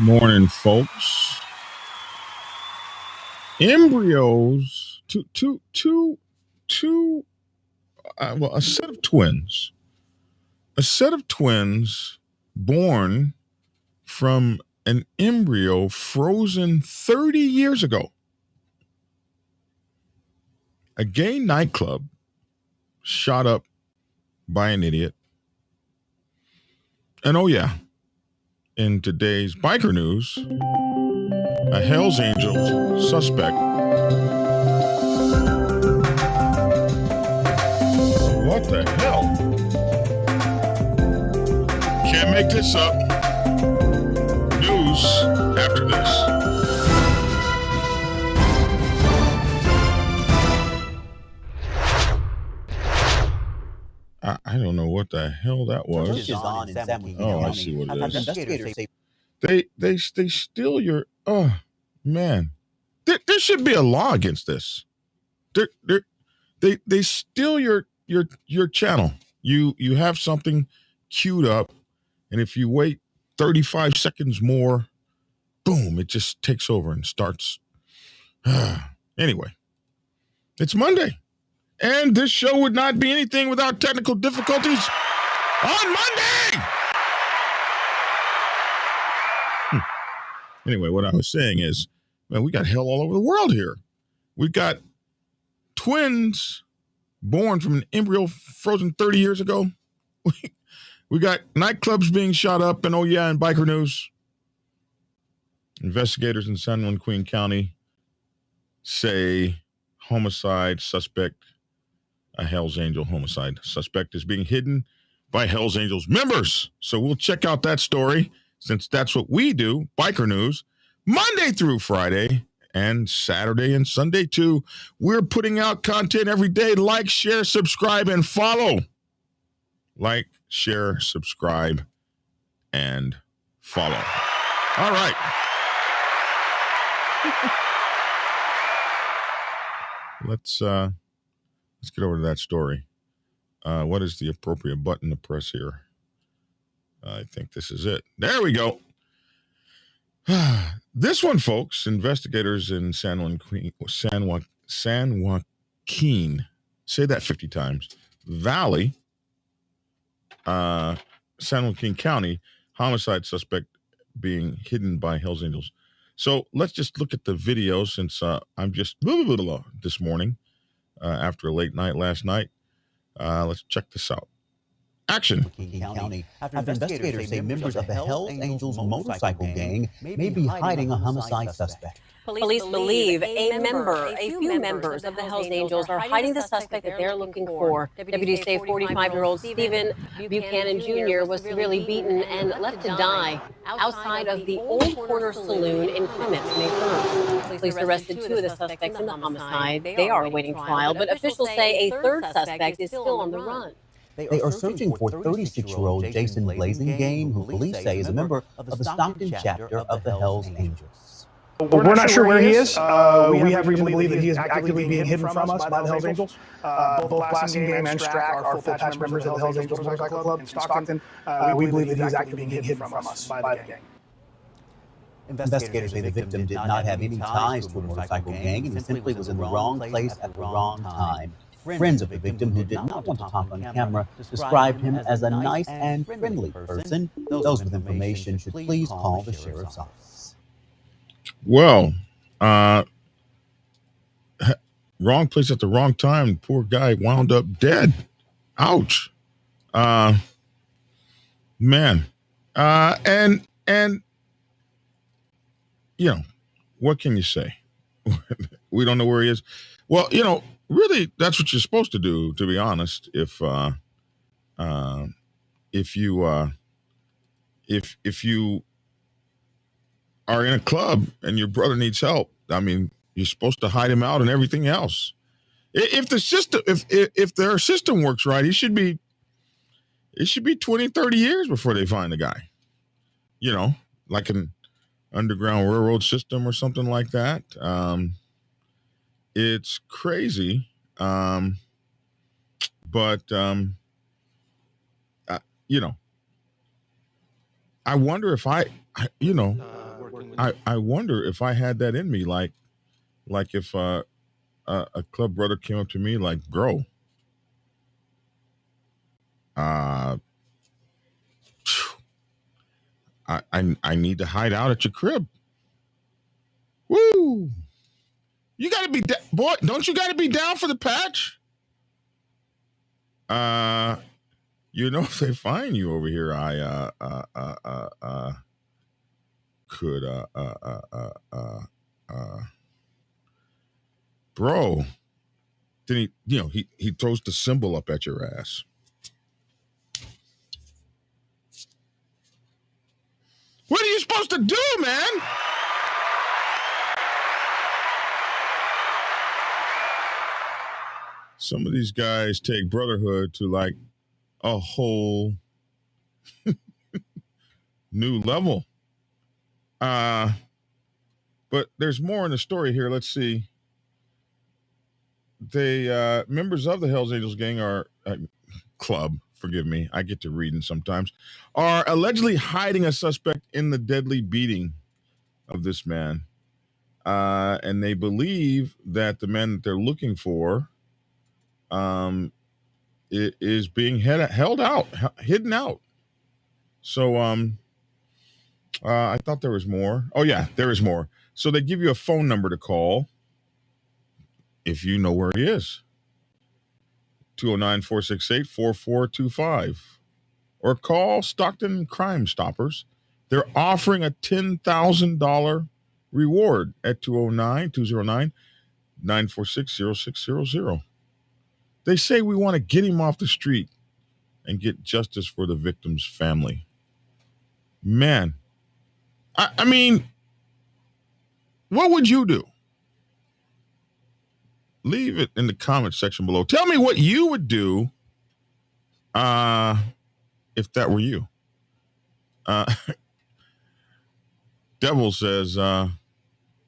Morning, folks. Embryos, a set of twins. A set of twins born from an embryo frozen 30 years ago. A gay nightclub shot up by an idiot. And oh, yeah, in today's biker news, a Hells Angels suspect. What the hell? Can't make this up. News after this. I don't know what the hell that was. Oh, I see what it is. They steal your. Oh man, there should be a law against this. They steal your channel. You have something queued up, and if you wait 35 seconds more, boom, it just takes over and starts. Anyway, it's Monday, and this show would not be anything without technical difficulties on Monday. Anyway, what I was saying is, man, we got hell all over the world here. We've got twins born from an embryo frozen 30 years ago. We got nightclubs being shot up, and oh yeah, in biker news, investigators in San Joaquin County say homicide suspect, a Hells Angel homicide suspect, is being hidden by Hells Angels members. So we'll check out that story, since that's what we do, biker news, Monday through Friday, and Saturday and Sunday too. We're putting out content every day. Like, share, subscribe, and follow. Like, share, subscribe, and follow. All right. Let's get over to that story. What is the appropriate button to press here? I think this is it. There we go. This one, folks, investigators in San Joaquin, say that 50 times, Valley, San Joaquin County, homicide suspect being hidden by Hells Angels. So let's just look at the video, since I'm just this morning after a late night last night. Let's check this out. Action. County, after investigators say members of the Hells Angels motorcycle gang may be hiding a homicide suspect. Police believe a few members of the Hells Angels are hiding the suspect that they're looking for. Deputies say 45-year-old Stephen Buchanan Jr. was severely beaten and left to die outside of the Old Corner Saloon in Clements May 1st. Police arrested two of the suspects in the homicide. They are awaiting trial, but officials say a third suspect is still on the run. They are searching for 36-year-old Jason Blazingame, who police say is a member of the Stockton chapter of the Hells Angels. We're not sure where he is. We have reason to believe that he is actively being hidden from us by the Hells Angels. Both Blazingame and Strack are full-time members of the Hells Angels Motorcycle Club in Stockton. We believe that he's actively being hidden from us by the gang. Investigators say the victim did not have any ties to a motorcycle gang and he simply was in the wrong place at the wrong time. Friends of the victim, who did not want to talk on camera, described him as a nice and friendly person. Those with information should please call the sheriff's office. Well, wrong place at the wrong time. Poor guy wound up dead. Ouch. Man. And you know, what can you say? We don't know where he is. Well, you know, really, that's what you're supposed to do, to be honest. If you are in a club and your brother needs help, I mean, you're supposed to hide him out and everything else. If the system, if their system works right, it should be 20, 30 years before they find the guy. You know, like an underground railroad system or something like that. It's crazy, but you know, I wonder if I wonder if I had that in me, like if a club brother came up to me like, bro, uh, I need to hide out at your crib. Woo! You got to be boy. Don't you got to be down for the patch? If they find you over here, I could bro. Then he throws the symbol up at your ass. What are you supposed to do, man? Some of these guys take brotherhood to like a whole new level. But there's more in the story here. Let's see. They members of the Hells Angels gang are club. Forgive me, I get to reading sometimes. Are allegedly hiding a suspect in the deadly beating of this man, and they believe that the man that they're looking for, is being hidden out. So, I thought there was more. Oh yeah, there is more. So they give you a phone number to call if you know where he is. 209-468-4425. Or call Stockton Crime Stoppers. They're offering a $10,000 reward at 209-209-946-0600. They say we want to get him off the street and get justice for the victim's family. Man, I mean, what would you do? Leave it in the comment section below. Tell me what you would do if that were you. Devil says,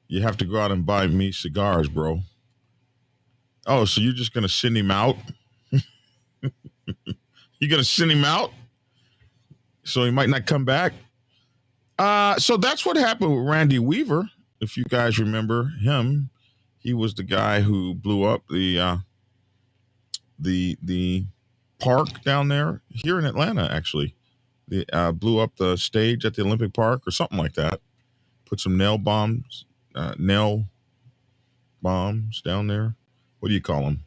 you have to go out and buy me cigars, bro. Oh, so you're just going to send him out? You're going to send him out so he might not come back? So that's what happened with Randy Weaver. If you guys remember him, he was the guy who blew up the park down there here in Atlanta, actually. They blew up the stage at the Olympic Park or something like that. Put some nail bombs down there. What do you call them?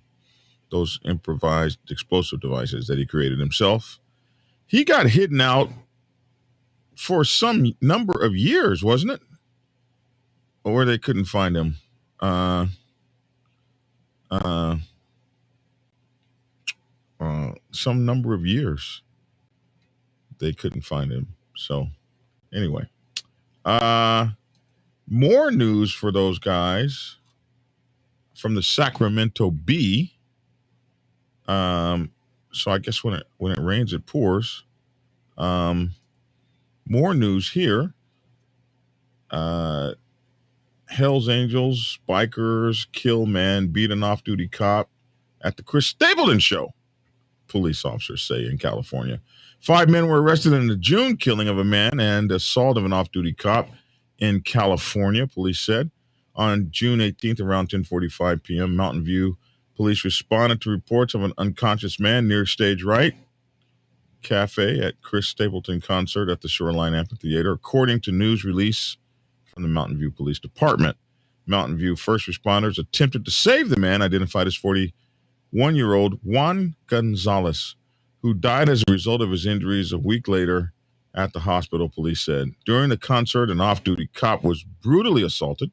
Those improvised explosive devices that he created himself. He got hidden out for some number of years, wasn't it? Or they couldn't find him. Some number of years they couldn't find him. So anyway, more news for those guys from the Sacramento Bee. So I guess when it rains, it pours. More news here. Hells Angels, bikers, kill man, beat an off-duty cop at the Chris Stapleton show, police officers say in California. 5 men were arrested in the June killing of a man and assault of an off-duty cop in California, police said. On June 18th, around 10:45 p.m., Mountain View police responded to reports of an unconscious man near stage right cafe at Chris Stapleton concert at the Shoreline Amphitheater, according to news release from the Mountain View Police Department. Mountain View first responders attempted to save the man, identified as 41-year-old Juan Gonzalez, who died as a result of his injuries a week later at the hospital, police said. During the concert, an off-duty cop was brutally assaulted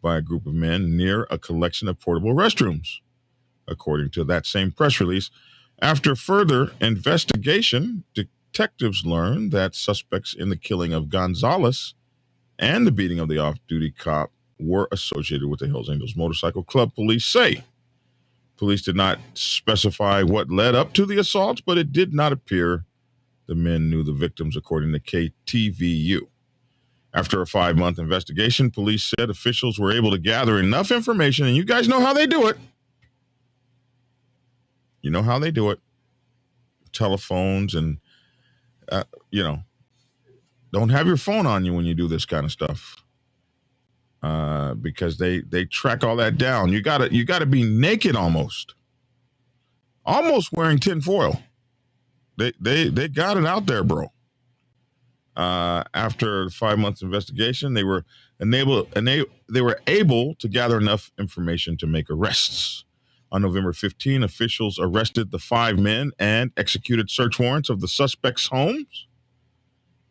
by a group of men near a collection of portable restrooms, according to that same press release. After further investigation, detectives learned that suspects in the killing of Gonzalez and the beating of the off-duty cop were associated with the Hells Angels Motorcycle Club, police say. Police did not specify what led up to the assaults, but it did not appear the men knew the victims, according to KTVU. After a 5-month investigation, police said officials were able to gather enough information, and you guys know how they do it. You know how they do it. Telephones and, don't have your phone on you when you do this kind of stuff, because they track all that down. You gotta be naked almost wearing tinfoil. They got it out there, bro. After 5 months investigation, they were able to gather enough information to make arrests. On November 15, officials arrested the 5 men and executed search warrants of the suspects' homes.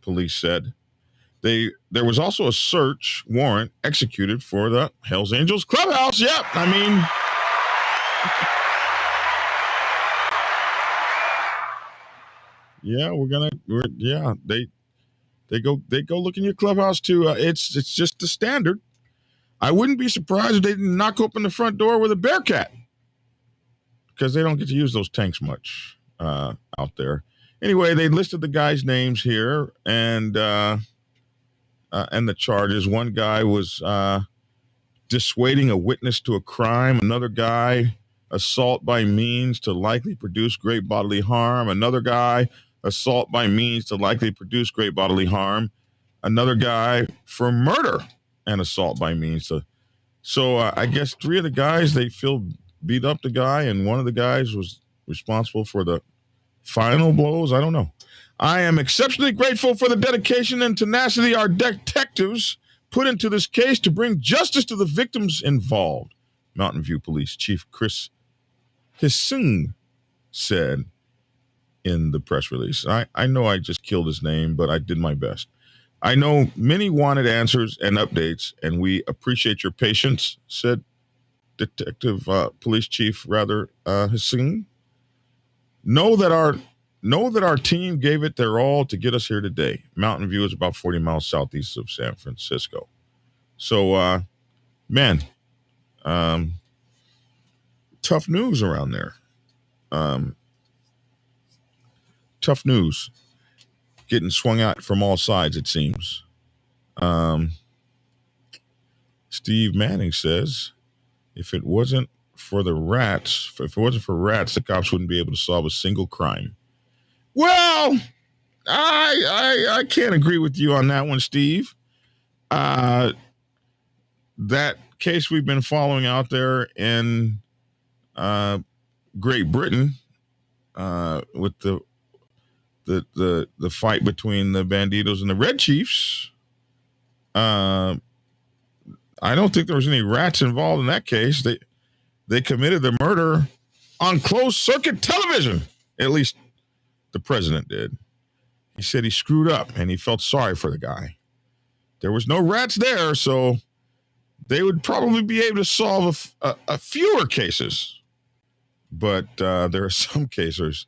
Police said there was also a search warrant executed for the Hells Angels clubhouse. Yep, I mean, yeah, they go look in your clubhouse too. It's just the standard. I wouldn't be surprised if they didn't knock open the front door with a Bearcat, because they don't get to use those tanks much out there. Anyway, they listed the guys' names here and the charges. One guy was dissuading a witness to a crime. Another guy, assault by means to likely produce great bodily harm. Another guy, assault by means to likely produce great bodily harm. Another guy for murder and assault by means to. So I guess 3 of the guys, they feel beat up the guy, and one of the guys was responsible for the final blows. I don't know. I am exceptionally grateful for the dedication and tenacity our detectives put into this case to bring justice to the victims involved, Mountain View Police Chief Chris Hissing said in the press release. I know I just killed his name, but I did my best. I know many wanted answers and updates, and we appreciate your patience, said Detective Police Chief Hissing. Know that our team gave it their all to get us here today. Mountain View is about 40 miles southeast of San Francisco. So, man, tough news around there. Tough news. Getting swung out from all sides, it seems. Steve Manning says, if it wasn't for rats, the cops wouldn't be able to solve a single crime. Well, I can't agree with you on that one, Steve. That case we've been following out there in Great Britain, with the fight between the Bandidos and the Red Chiefs. I don't think there was any rats involved in that case. They committed the murder on closed circuit television. At least the president did. He said he screwed up and he felt sorry for the guy. There was no rats there, so they would probably be able to solve a fewer cases. But there are some cases.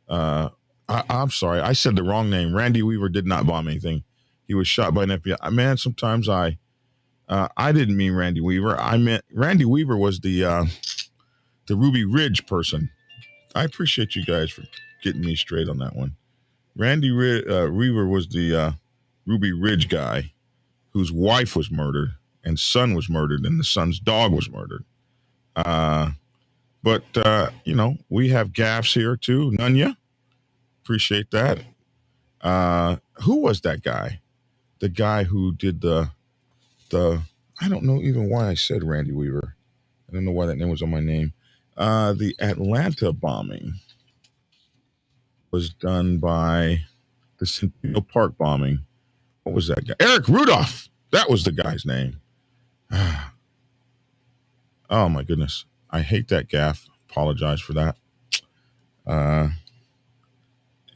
I'm sorry, I said the wrong name. Randy Weaver did not bomb anything. He was shot by an FBI. Man, sometimes I didn't mean Randy Weaver. I meant Randy Weaver was the Ruby Ridge person. I appreciate you guys for getting me straight on that one. Randy Weaver was the Ruby Ridge guy whose wife was murdered and son was murdered and the son's dog was murdered. But we have gaffes here too. Nunya, appreciate that. Who was that guy? The guy who did the I don't know even why I said Randy Weaver. I don't know why that name was on my name. The Atlanta bombing was done by the Centennial Park bombing. What was that guy? Eric Rudolph. That was the guy's name. Oh my goodness. I hate that gaffe. Apologize for that.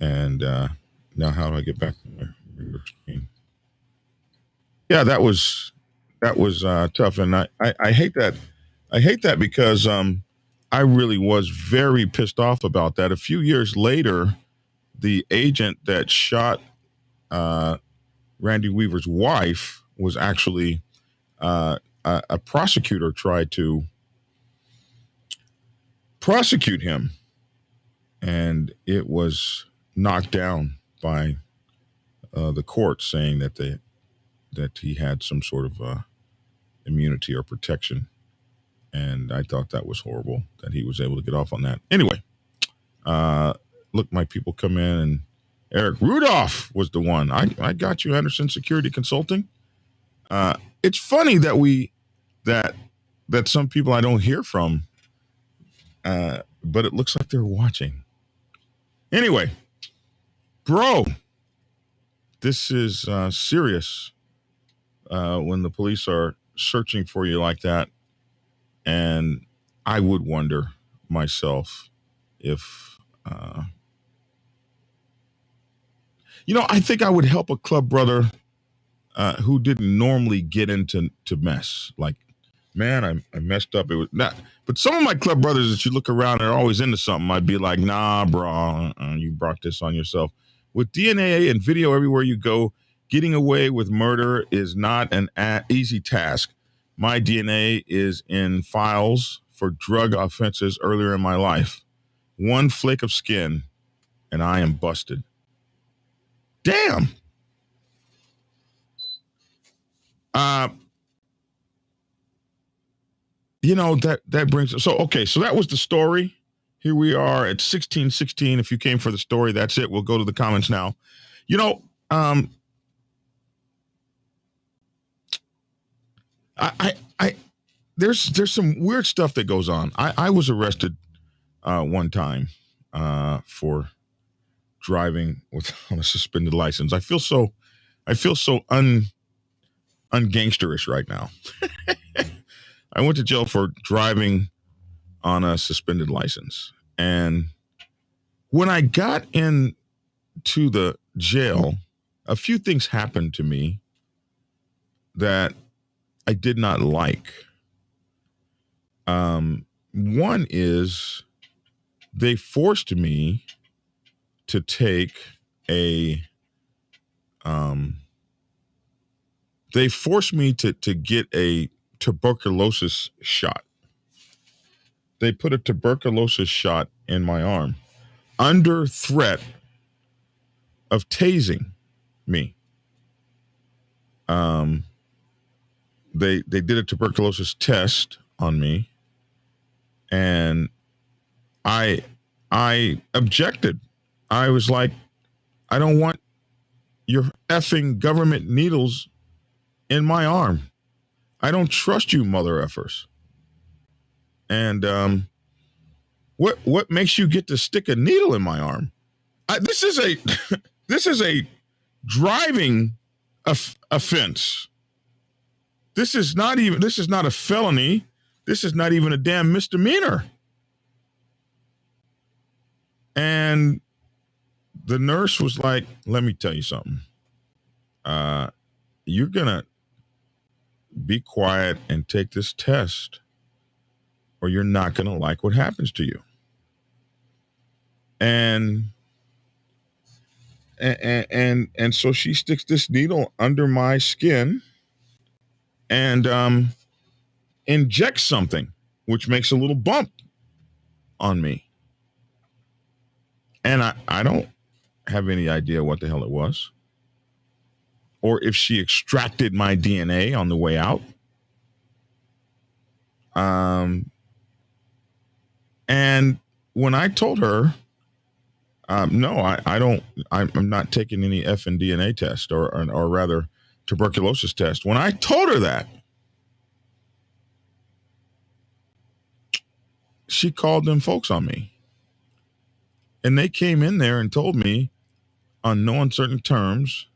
And now how do I get back to my screen? Yeah, that was tough. And I hate that. I hate that because I really was very pissed off about that. A few years later, the agent that shot Randy Weaver's wife was actually a prosecutor tried to prosecute him, and it was knocked down by the court, saying that he had some sort of immunity or protection. And I thought that was horrible that he was able to get off on that. Anyway, look, my people come in Eric Rudolph was the one. I got you, Anderson Security Consulting. It's funny that some people I don't hear from, but it looks like they're watching. Anyway, bro, this is serious when the police are searching for you like that. And I would wonder myself if, I think I would help a club brother who didn't normally get into mess. Like, man, I messed up. It was not. But some of my club brothers that you look around and are always into something, I'd be like, nah, bro, you brought this on yourself. With DNA and video everywhere you go, getting away with murder is not an easy task. My DNA is in files for drug offenses earlier in my life. One flake of skin, and I am busted. Damn. That brings us. So that was the story. Here we are at 1616. If you came for the story, that's it. We'll go to the comments now. There's some weird stuff that goes on. I was arrested one time for driving on a suspended license. I feel so ungangsterish right now. I went to jail for driving on a suspended license. And when I got into the jail, a few things happened to me that I did not like. One is they forced me to take to get a tuberculosis shot. They put a tuberculosis shot in my arm under threat of tasing me. They did a tuberculosis test on me, and I objected. I was like, I don't want your effing government needles in my arm. I don't trust you, mother effers. And what makes you get to stick a needle in my arm? This is a driving offense. This is not a felony. This is not even a damn misdemeanor. And the nurse was like, let me tell you something. You're gonna be quiet and take this test, or you're not gonna like what happens to you. And so she sticks this needle under my skin and injects something, which makes a little bump on me. And I don't have any idea what the hell it was, or if she extracted my DNA on the way out. And when I told her, no, I don't, I'm not taking any effing DNA test or rather tuberculosis test. When I told her that, she called them folks on me. And they came in there and told me on no uncertain terms,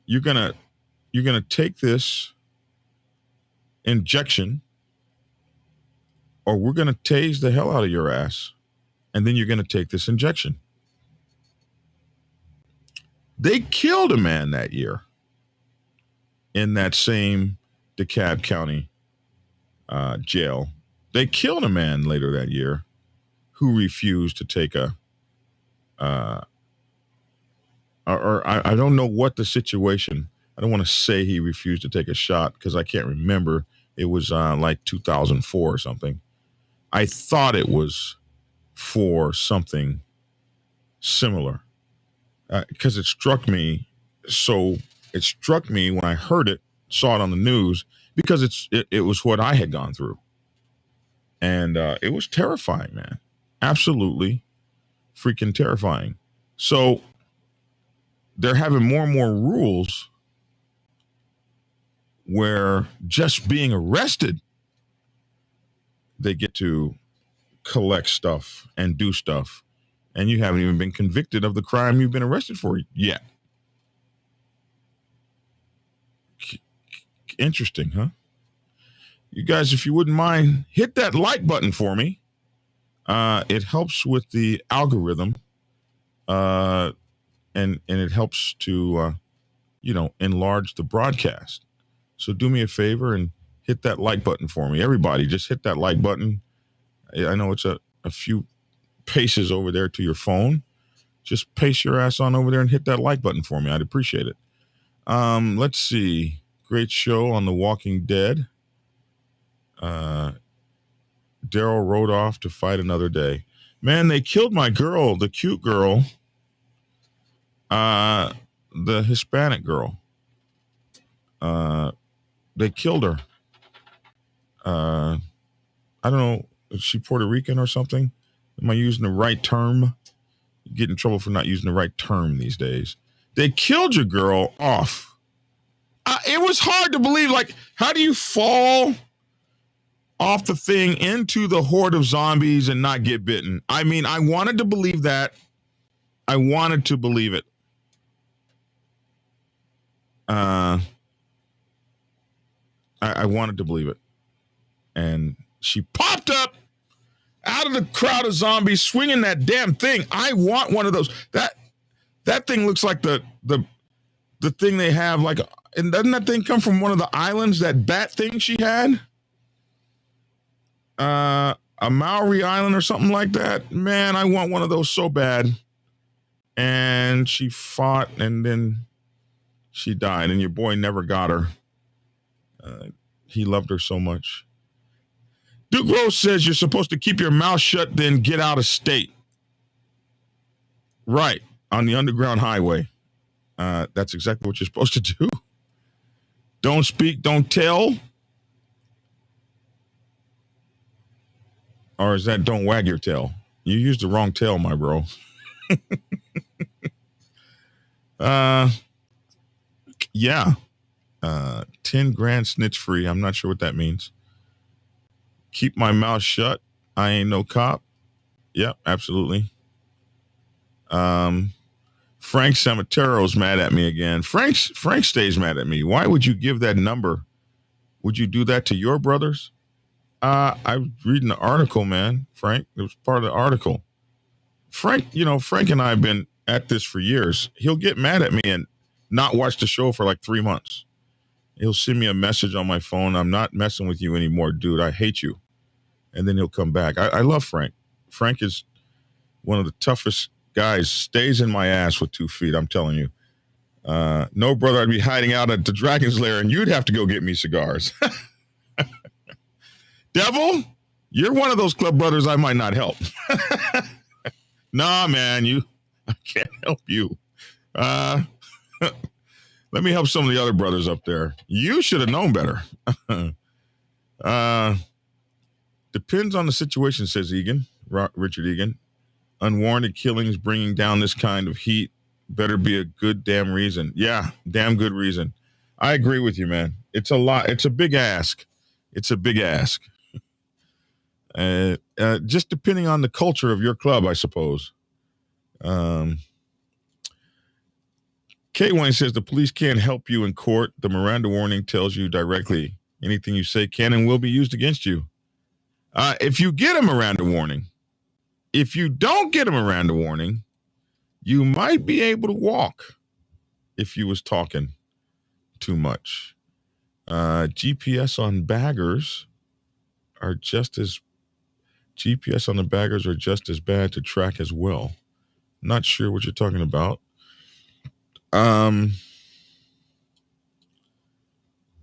you're gonna take this injection, or we're gonna tase the hell out of your ass, and then you're gonna take this injection. They killed a man that year in that same DeKalb County jail. They killed a man later that year who refused to take I don't know what the situation. I don't want to say he refused to take a shot because I can't remember. It was like 2004 or something. I thought it was for something similar because it struck me. So it struck me when I heard it, saw it on the news, because it was what I had gone through. And it was terrifying, man. Absolutely freaking terrifying. So they're having more and more rules where just being arrested, they get to collect stuff and do stuff. And you haven't even been convicted of the crime you've been arrested for yet. Interesting, huh? You guys, if you wouldn't mind, hit that like button for me. It helps with the algorithm, and it helps to, enlarge the broadcast. So do me a favor and hit that like button for me. Everybody, just hit that like button. I know it's a few paces over there to your phone. Just pace your ass on over there and hit that like button for me. I'd appreciate it. Let's see. Great show on The Walking Dead. Daryl rode off to fight another day. Man, they killed my girl, the cute girl, the Hispanic girl. They killed her. I don't know, is she Puerto Rican or something? Am I using the right term? You get in trouble for not using the right term these days. They killed your girl off. It was hard to believe. Like, how do you fall off the thing into the horde of zombies and not get bitten? I mean, I wanted to believe that. I wanted to believe it. I wanted to believe it. And she popped up out of the crowd of zombies swinging that damn thing. I want one of those. That thing looks like the thing they have, like, and doesn't that thing come from one of the islands, that bat thing she had? A Maori island or something like that. Man, I want one of those so bad. And she fought, and then she died, and your boy never got her. He loved her so much. Duke Rose says you're supposed to keep your mouth shut, then get out of state. Right, on the Underground Highway. That's exactly what you're supposed to do. Don't speak, don't tell. Or is that don't wag your tail? You used the wrong tail, my bro. 10 grand snitch free. I'm not sure what that means. Keep my mouth shut. I ain't no cop. Yep, absolutely. Frank Samatero's mad at me again. Frank stays mad at me. Why would you give that number? Would you do that to your brothers? I was reading the article, man. Frank, it was part of the article. Frank and I have been at this for years. He'll get mad at me and not watch the show for like 3 months. He'll send me a message on my phone. I'm not messing with you anymore, dude. I hate you. And then he'll come back. I love Frank. Frank is one of the toughest guys. Stays in my ass with 2 feet, I'm telling you. No, brother, I'd be hiding out at the Dragon's Lair and you'd have to go get me cigars. Devil, you're one of those club brothers I might not help. Nah, man, I can't help you. Let me help some of the other brothers up there. You should have known better. Depends on the situation, says Egan, Richard Egan. Unwarranted killings bringing down this kind of heat better be a good damn reason. Yeah, damn good reason. I agree with you, man. It's a lot. It's a big ask. Just depending on the culture of your club, I suppose. K. Wayne says the police can't help you in court. The Miranda warning tells you directly anything you say can and will be used against you. If you get a Miranda warning, if you don't get a Miranda warning, you might be able to walk if you was talking too much. GPS on the baggers are just as bad to track as well. Not sure what you're talking about.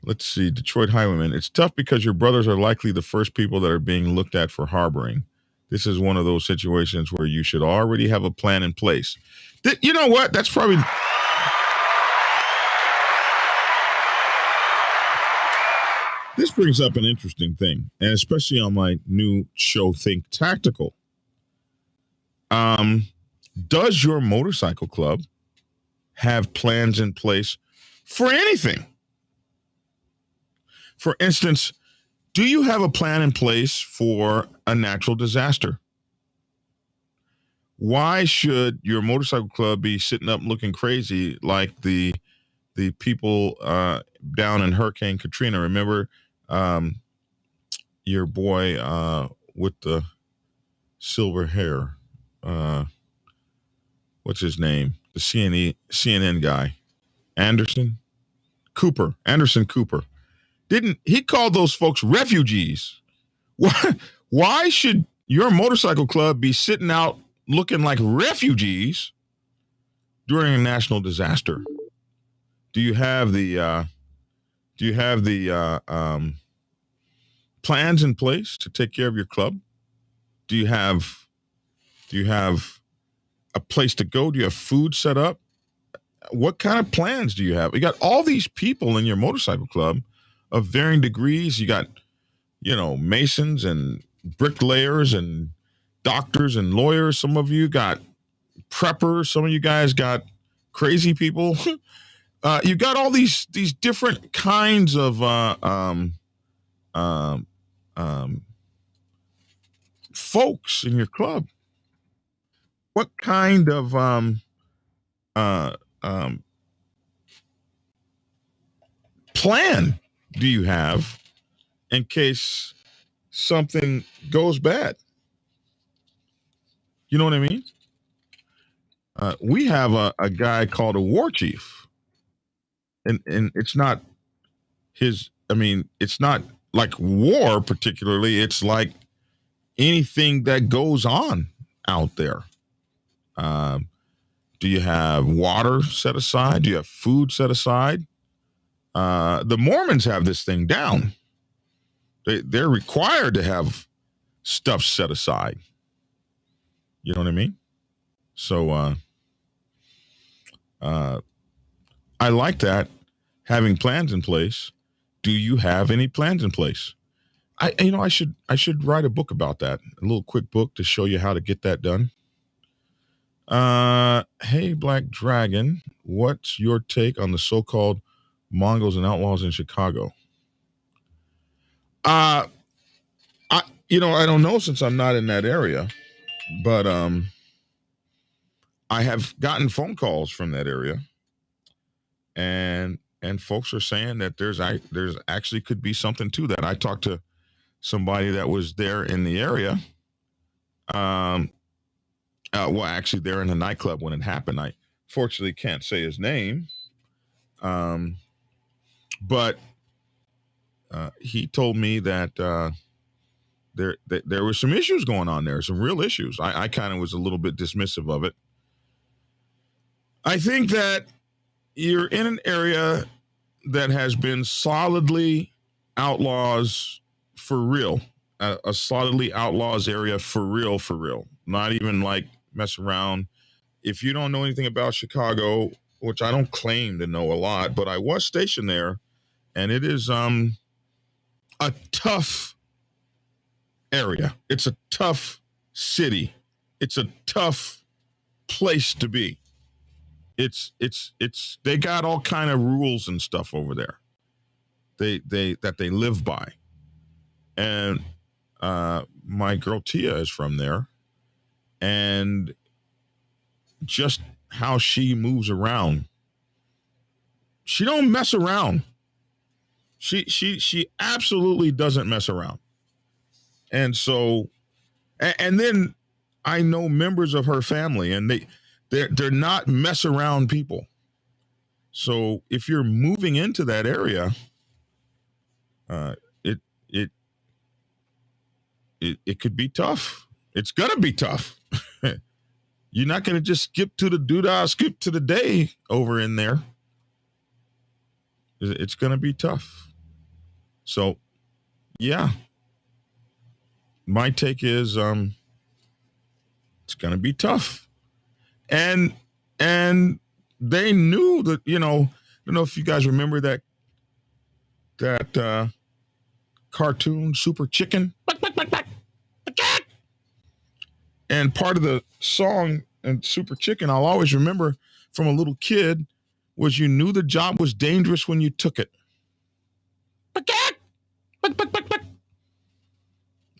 Let's see. Detroit Highwayman. It's tough because your brothers are likely the first people that are being looked at for harboring. This is one of those situations where you should already have a plan in place. You know what? That's probably... This brings up an interesting thing, and especially on my new show, Think Tactical. Does your motorcycle club have plans in place for anything. For instance, do you have a plan in place for a natural disaster? Why should your motorcycle club be sitting up looking crazy like the people down in Hurricane Katrina? Remember your boy with the silver hair? What's his name? The CNN guy, Anderson Cooper. Didn't he call those folks refugees? Why should your motorcycle club be sitting out looking like refugees during a national disaster? Do you have the plans in place to take care of your club? Do you have a place to go? Do you have food set up? What kind of plans do you have? You got all these people in your motorcycle club of varying degrees. You got, masons and bricklayers and doctors and lawyers. Some of you got preppers. Some of you guys got crazy people. You got all these different kinds of folks in your club. What kind of plan do you have in case something goes bad? You know what I mean? We have a guy called a war chief, and it's not it's not like war particularly. It's like anything that goes on out there. Do you have water set aside? Do you have food set aside? The Mormons have this thing down. They're required to have stuff set aside. You know what I mean? So I like that, having plans in place. Do you have any plans in place? I should write a book about that. A little quick book to show you how to get that done. Hey, Black Dragon, what's your take on the so-called Mongols and outlaws in Chicago? I don't know, since I'm not in that area, but I have gotten phone calls from that area, and folks are saying that there's actually could be something to that. I talked to somebody that was there in the area. Actually, they're in a nightclub when it happened. I fortunately can't say his name, but he told me that there were some issues going on there, some real issues. I kind of was a little bit dismissive of it. I think that you're in an area that has been solidly outlaws for real, a solidly outlaws area for real, not even like mess around. If you don't know anything about Chicago, which I don't claim to know a lot, but I was stationed there, and it is a tough area. It's a tough city. It's a tough place to be. It's they got all kind of rules and stuff over there. That they live by. And my girl Tia is from there, and just how she moves around, she don't mess around. She absolutely doesn't mess around. And so, and then I know members of her family, and they're not mess around people. So if you're moving into that area, it could be tough. It's gonna be tough. You're not gonna just skip to the doodah, skip to the day over in there. It's gonna be tough. So, yeah. My take is it's gonna be tough. And they knew that, I don't know if you guys remember that cartoon Super Chicken. And part of the song and Super Chicken, I'll always remember from a little kid was you knew the job was dangerous when you took it.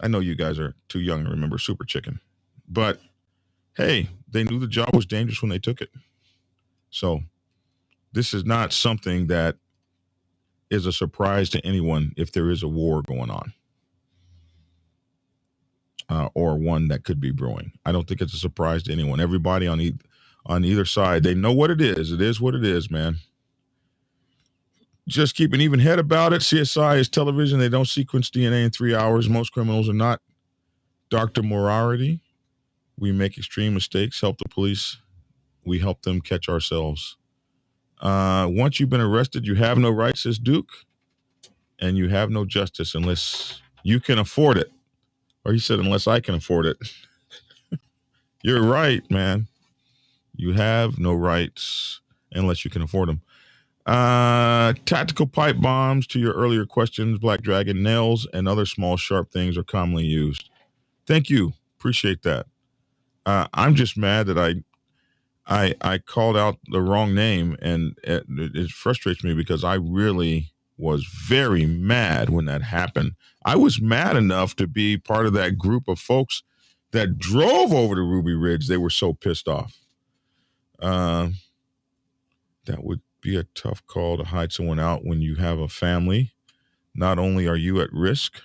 I know you guys are too young to remember Super Chicken, but hey, they knew the job was dangerous when they took it. So this is not something that is a surprise to anyone if there is a war going on. Or one that could be brewing. I don't think it's a surprise to anyone. Everybody on either side, they know what it is. It is what it is, man. Just keep an even head about it. CSI is television. They don't sequence DNA in 3 hours. Most criminals are not Dr. Morality. We make extreme mistakes, help the police. We help them catch ourselves. Once you've been arrested, you have no rights, says Duke, and you have no justice unless you can afford it. Or he said, unless I can afford it. You're right, man. You have no rights unless you can afford them. Tactical pipe bombs, to your earlier questions, Black Dragon, nails and other small sharp things are commonly used. Thank you. Appreciate that. I'm just mad that I called out the wrong name, and it frustrates me because I really was very mad when that happened. I was mad enough to be part of that group of folks that drove over to Ruby Ridge. They were so pissed off. That would be a tough call to hide someone out when you have a family. Not only are you at risk,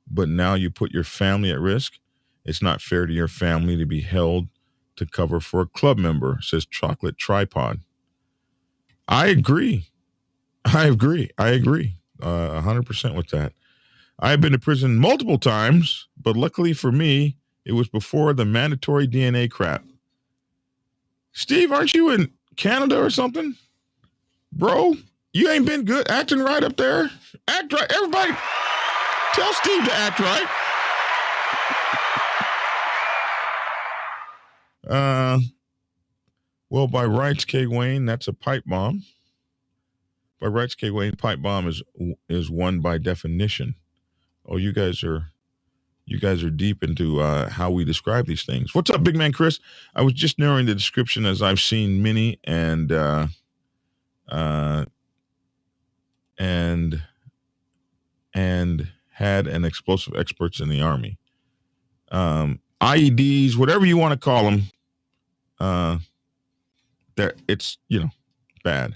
but now you put your family at risk. It's not fair to your family to be held to cover for a club member, says Chocolate Tripod. I agree. 100% with that. I have been to prison multiple times, but luckily for me, it was before the mandatory DNA crap. Steve, aren't you in Canada or something? Bro, you ain't been good acting right up there. Act right. Everybody, tell Steve to act right. Well, by rights, K. Wayne, that's a pipe bomb. By rights, K. Wayne, pipe bomb is one by definition. Oh, you guys are deep into how we describe these things. What's up, big man Chris? I was just narrowing the description as I've seen many and had an explosive experts in the Army. IEDs, whatever you want to call them, that it's, bad.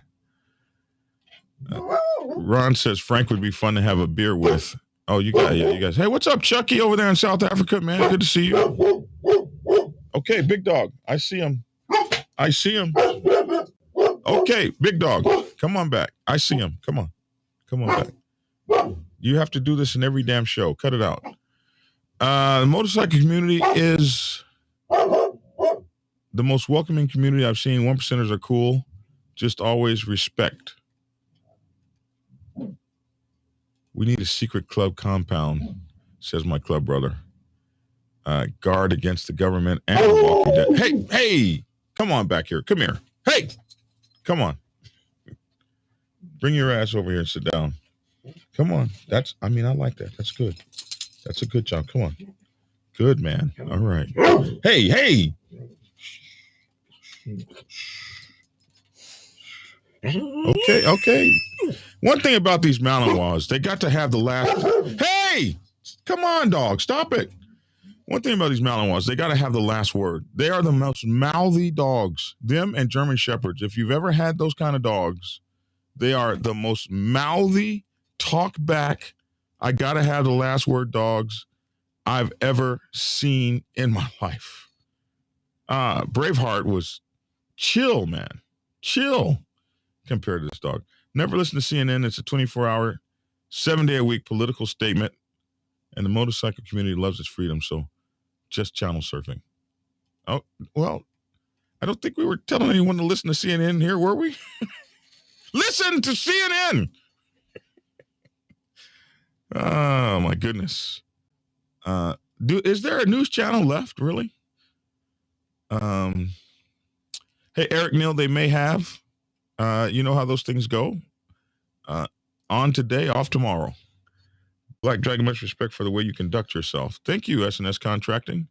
Ron says Frank would be fun to have a beer with. Oh, you guys. Hey, what's up, Chucky, over there in South Africa, man? Good to see you. Okay, big dog. I see him. Okay, big dog. Come on back. I see him. Come on back. You have to do this in every damn show. Cut it out. The motorcycle community is the most welcoming community I've seen. 1%ers are cool. Just always respect. We need a secret club compound, says my club brother. Guard against the government and the Walking Dead. Hey, come on back here. Come here. Hey, come on. Bring your ass over here and sit down. Come on. I like that. That's good. That's a good job. Come on. Good, man. All right. Hey. Okay. One thing about these Malinois, they got to have the last. Hey, come on, dog, stop it. One thing about these Malinois, they got to have the last word. They are the most mouthy dogs. Them and German Shepherds. If you've ever had those kind of dogs, they are the most mouthy, talk back. I got to have the last word dogs I've ever seen in my life. Braveheart was chill, man. Chill compared to this dog. Never listen to CNN. It's a 24-hour, 7-day-a-week political statement, and the motorcycle community loves its freedom, so just channel surfing. Oh, well, I don't think we were telling anyone to listen to CNN here, were we? Listen to CNN! Oh, my goodness. Is there a news channel left, really? Hey, Eric Neal, they may have. You know how those things go. On today, off tomorrow. Black Dragon, much respect for the way you conduct yourself. Thank you, SNS Contracting.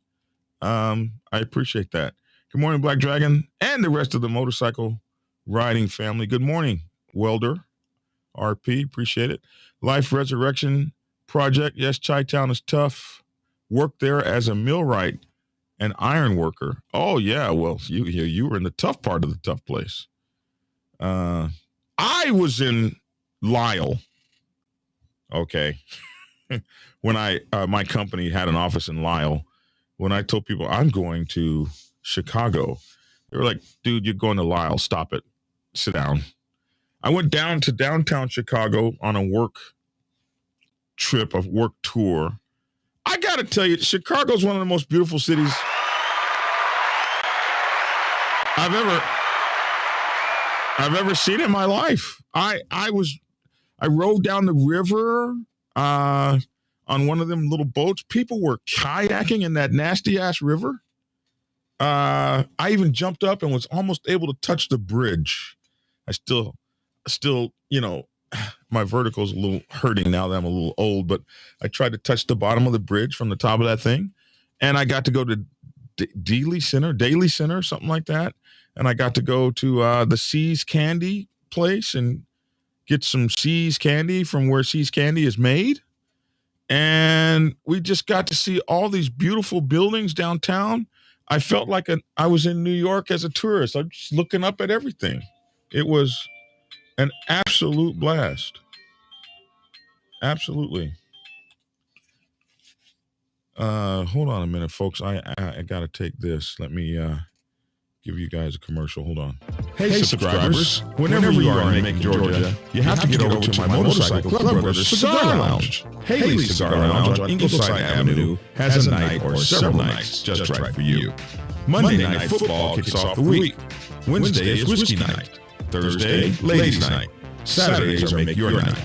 I appreciate that. Good morning, Black Dragon, and the rest of the motorcycle riding family. Good morning, welder. RP, appreciate it. Life Resurrection Project. Yes, Chi-Town is tough. Worked there as a millwright and iron worker. Oh yeah, well you were in the tough part of the tough place. I was in Lyle. Okay, when my company had an office in Lyle. When I told people I'm going to Chicago, they were like, "Dude, you're going to Lyle. Stop it. Sit down." I went down to downtown Chicago on a work trip, a work tour. I got to tell you, Chicago's one of the most beautiful cities I've ever seen in my life. I rode down the river on one of them little boats. People were kayaking in that nasty ass river. I even jumped up and was almost able to touch the bridge. I still, my vertical is a little hurting now that I'm a little old, but I tried to touch the bottom of the bridge from the top of that thing. And I got to go to Daily Center, something like that. And I got to go to the See's Candy place and get some See's Candy from where See's Candy is made. And we just got to see all these beautiful buildings downtown. I felt like I was in New York as a tourist. I'm just looking up at everything. It was an absolute blast. Absolutely. Hold on a minute, folks. I got to take this. Let me give you guys a commercial. Hold on. Hey subscribers. Whenever you are in Macon, Georgia, you have to get over to my motorcycle Club Brothers Cigar Lounge. Haley's Cigar Lounge on Ingleside Avenue has a night or several nights just right for you. Monday night football kicks off the week. Wednesday is whiskey night. Thursday, ladies night. Saturdays are make your night.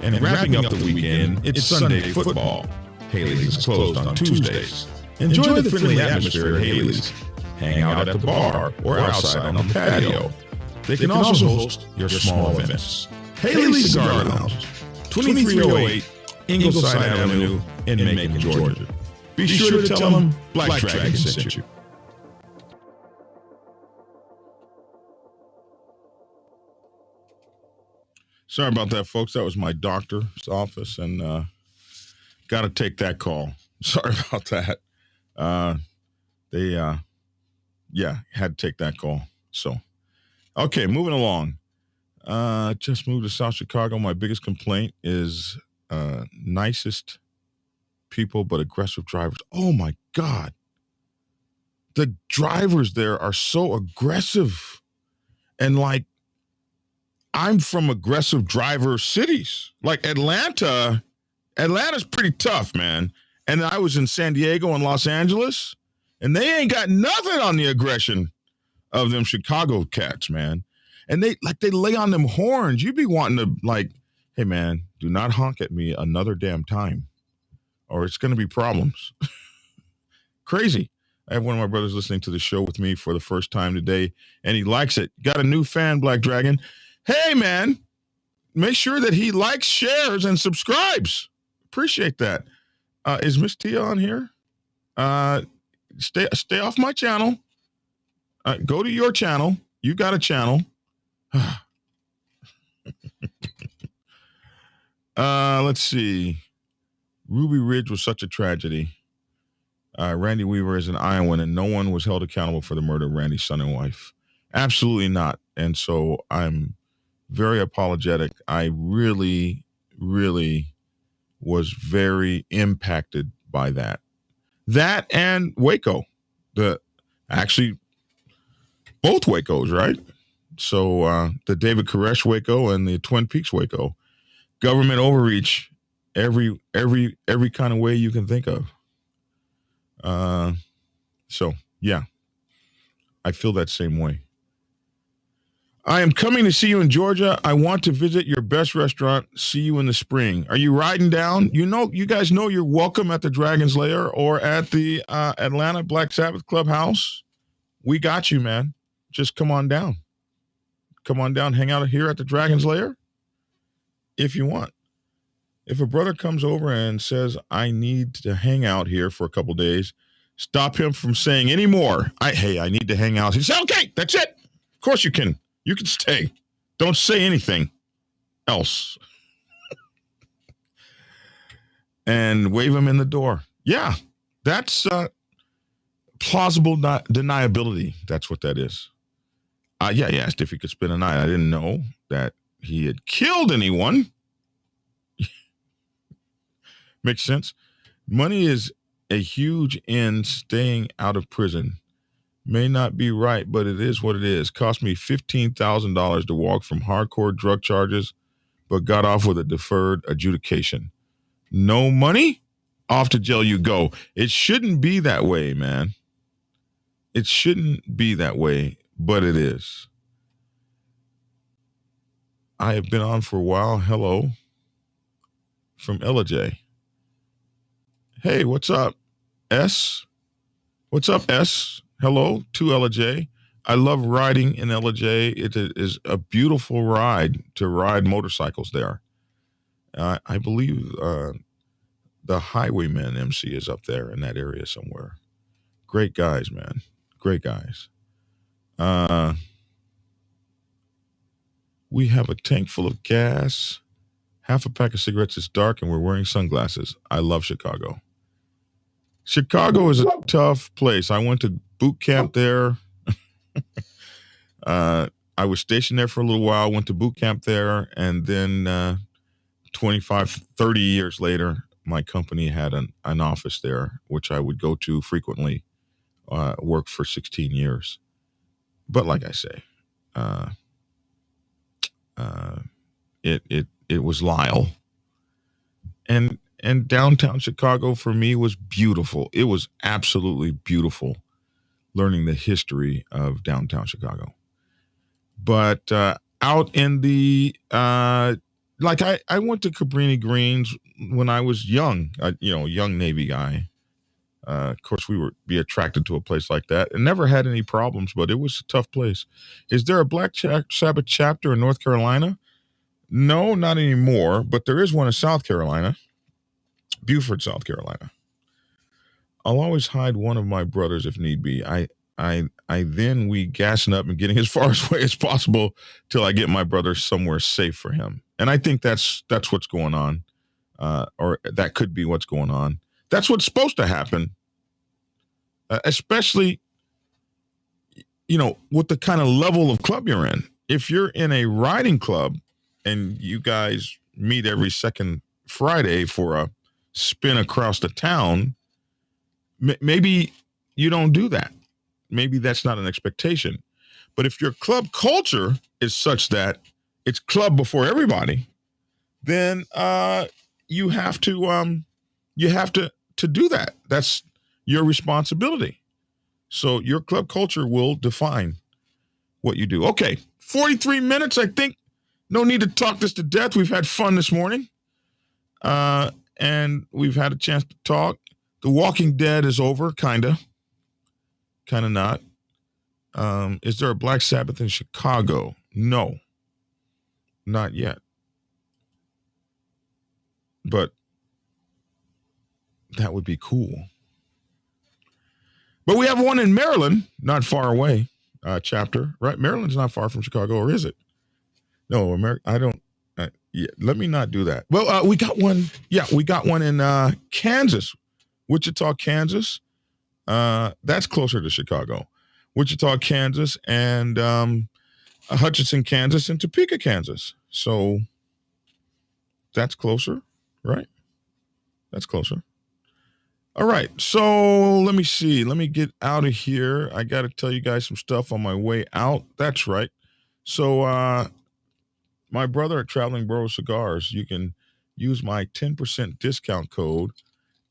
And wrapping up the weekend, it's Sunday football. Haley's is closed on Tuesdays. Enjoy the friendly atmosphere at Haley's. Hang out at the bar or outside on the patio. They can also host your small events. Haley's Cigar Lounge, 2308 Ingleside Avenue in Macon, Georgia. Be sure to tell them Black Dragon sent you. Sorry about that, folks. That was my doctor's office, and got to take that call. Sorry about that. They had to take that call. So, okay, moving along. Just moved to South Chicago. My biggest complaint is nicest people, but aggressive drivers. Oh my God. The drivers there are so aggressive. And like, I'm from aggressive driver cities. Like Atlanta's pretty tough, man. And I was in San Diego and Los Angeles, and they ain't got nothing on the aggression of them Chicago cats, man. And they lay on them horns. You be wanting to like, hey man, do not honk at me another damn time, or it's going to be problems. Crazy. I have one of my brothers listening to the show with me for the first time today, and he likes it. Got a new fan, Black Dragon. Hey man, make sure that he likes, shares, and subscribes. Appreciate that. Is Miss Tia on here? Stay off my channel. Go to your channel. You got a channel. Let's see. Ruby Ridge was such a tragedy. Randy Weaver is an Iowan, and no one was held accountable for the murder of Randy's son and wife. Absolutely not. And so I'm very apologetic. I really, really was very impacted by that. That and Waco. Actually, both Wacos, right? So the David Koresh Waco and the Twin Peaks Waco. Government overreach every kind of way you can think of. So yeah, I feel that same way. I am coming to see you in Georgia. I want to visit your best restaurant. See you in the spring. Are you riding down? You guys know you're welcome at the Dragon's Lair or at the Atlanta Black Sabbath Clubhouse. We got you, man. Just come on down. Come on down. Hang out here at the Dragon's Lair if you want. If a brother comes over and says, I need to hang out here for a couple days, stop him from saying any more. I need to hang out. He said, okay, that's it. Of course you can. You can stay. Don't say anything else. And wave him in the door. Yeah, that's plausible deniability. That's what that is. Yeah, he asked if he could spend a night. I didn't know that he had killed anyone. Makes sense. Money is a huge end. Staying out of prison may not be right, but it is what it is. Cost me $15,000 to walk from hardcore drug charges, but got off with a deferred adjudication. No money? Off to jail you go. It shouldn't be that way, man. It shouldn't be that way, but it is. I have been on for a while. Hello. From Ella J. Hey, what's up, S? What's up, S? Hello to Ella J. I love riding in Ella J. It is a beautiful ride to ride motorcycles there. I believe the Highwayman MC is up there in that area somewhere. Great guys, man. Great guys. We have a tank full of gas. Half a pack of cigarettes is dark, and we're wearing sunglasses. I love Chicago. Chicago is a tough place. I went to boot camp there. I was stationed there for a little while, went to boot camp there, and then 25, 30 years later, my company had an office there, which I would go to frequently, worked for 16 years. But like I say, it was Lyle. And downtown Chicago for me was beautiful. It was absolutely beautiful learning the history of downtown Chicago. But out in the, I went to Cabrini Greens when I was young, young Navy guy. Of course, we would be attracted to a place like that and never had any problems, but it was a tough place. Is there a Black Sabbath chapter in North Carolina? No, not anymore, but there is one in South Carolina, Beaufort, South Carolina. I'll always hide one of my brothers if need be. We gassing up and getting as far away as possible till I get my brother somewhere safe for him. And I think that's what's going on, or that could be what's going on. That's what's supposed to happen, especially, with the kind of level of club you're in. If you're in a riding club and you guys meet every second Friday for a spin across the town, maybe you don't do that. Maybe that's not an expectation. But if your club culture is such that it's club before everybody, then you have to do that. That's your responsibility. So your club culture will define what you do. Okay, 43 minutes, I think. No need to talk this to death. We've had fun this morning. And we've had a chance to talk. The Walking Dead is over, kind of not. Is there a Black Sabbath in Chicago? No, not yet. But that would be cool. But we have one in Maryland, not far away, chapter, right? Maryland's not far from Chicago, or is it? No, I don't. Yeah, let me not do that. Well, we got one. Yeah, we got one in Kansas, Wichita, Kansas. That's closer to Chicago. Wichita, Kansas, and Hutchinson, Kansas, and Topeka, Kansas. So that's closer, right? That's closer. All right. So let me see. Let me get out of here. I got to tell you guys some stuff on my way out. That's right. So my brother at Traveling Bros Cigars, you can use my 10% discount code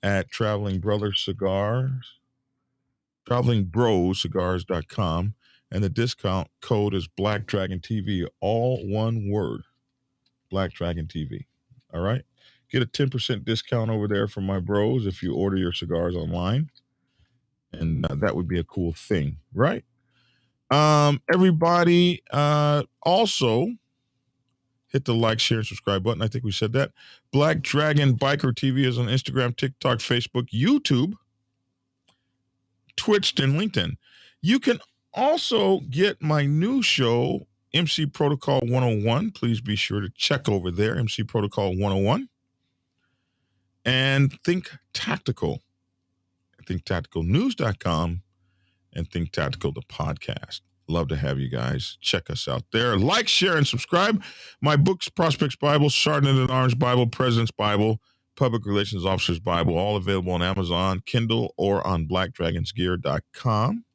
at travelingbroscigars.com, and the discount code is Black Dragon TV, all one word, Black Dragon TV. All right. Get a 10% discount over there from my bros if you order your cigars online. And that would be a cool thing, right? Everybody also hit the like, share, and subscribe button. I think we said that. Black Dragon Biker TV is on Instagram, TikTok, Facebook, YouTube, Twitch, and LinkedIn. You can also get my new show MC Protocol 101. Please be sure to check over there, MC Protocol 101. And Think Tactical, thinktacticalnews.com, and Think Tactical, the podcast. Love to have you guys. Check us out there. Like, share, and subscribe. My books, Prospects Bible, Sergeant at Arms Bible, President's Bible, Public Relations Officer's Bible, all available on Amazon, Kindle, or on blackdragonsgear.com.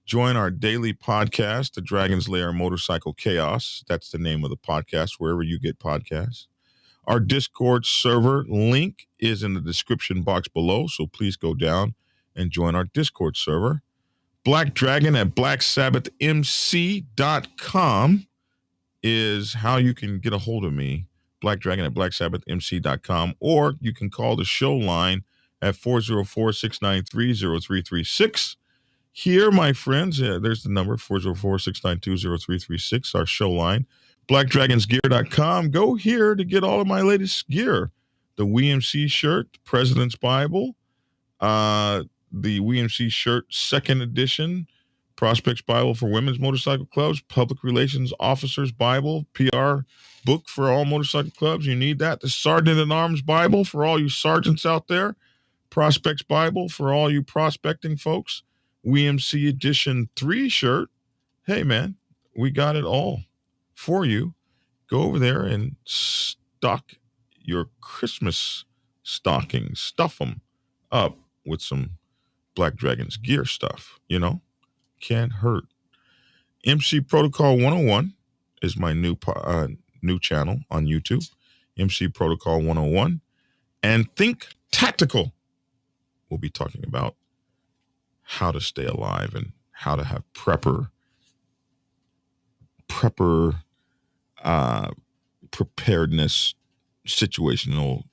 Join our daily podcast, The Dragon's Lair Motorcycle Chaos. That's the name of the podcast, wherever you get podcasts. Our Discord server link is in the description box below, so please go down and join our Discord server. Black Dragon at blacksabbathmc.com is how you can get a hold of me. Black Dragon at blacksabbathmc.com, or you can call the show line at 404-693-0336. Here, my friends, there's the number, 404-692-0336, our show line. BlackDragonsGear.com. Go here to get all of my latest gear. The WMC shirt, President's Bible, the WMC shirt, second edition, Prospects Bible for Women's Motorcycle Clubs, Public Relations Officers Bible, PR book for all motorcycle clubs. You need that. The Sergeant at Arms Bible for all you sergeants out there. Prospects Bible for all you prospecting folks. WMC Edition 3 shirt. Hey, man, we got it all for you. Go over there and stock your Christmas stockings. Stuff them up with some Black Dragons gear stuff, you know, can't hurt. MC Protocol 101 is my new channel on YouTube, MC Protocol 101, and Think Tactical. We'll be talking about how to stay alive and how to have preparedness, situational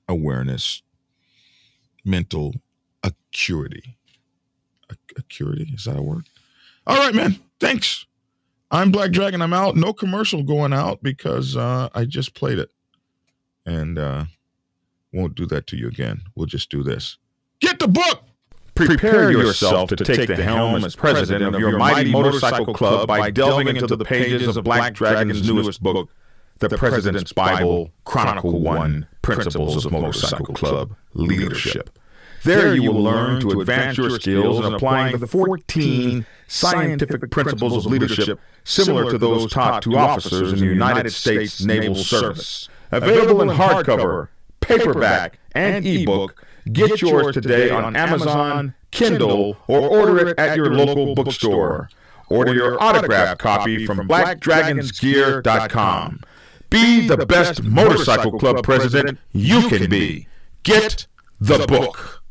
awareness, mental acuity. Acuity, is that a word? All right, man. Thanks. I'm Black Dragon. I'm out. No commercial going out because I just played it. And won't do that to you again. We'll just do this. Get the book! Prepare yourself to take the helm as president of your mighty motorcycle club by delving into the pages of Black Dragon's newest book, The President's Bible, Chronicle 1, Principles of Motorcycle Club Leadership. There you will learn to advance your skills in applying the 14 scientific principles of leadership similar to those taught to officers in the United States Naval Service. Available in hardcover, paperback, and ebook. Get yours today on Amazon, Kindle, or order it at your local bookstore. Order your autographed copy from blackdragonsgear.com. Be the best motorcycle club president you can be. Get the book.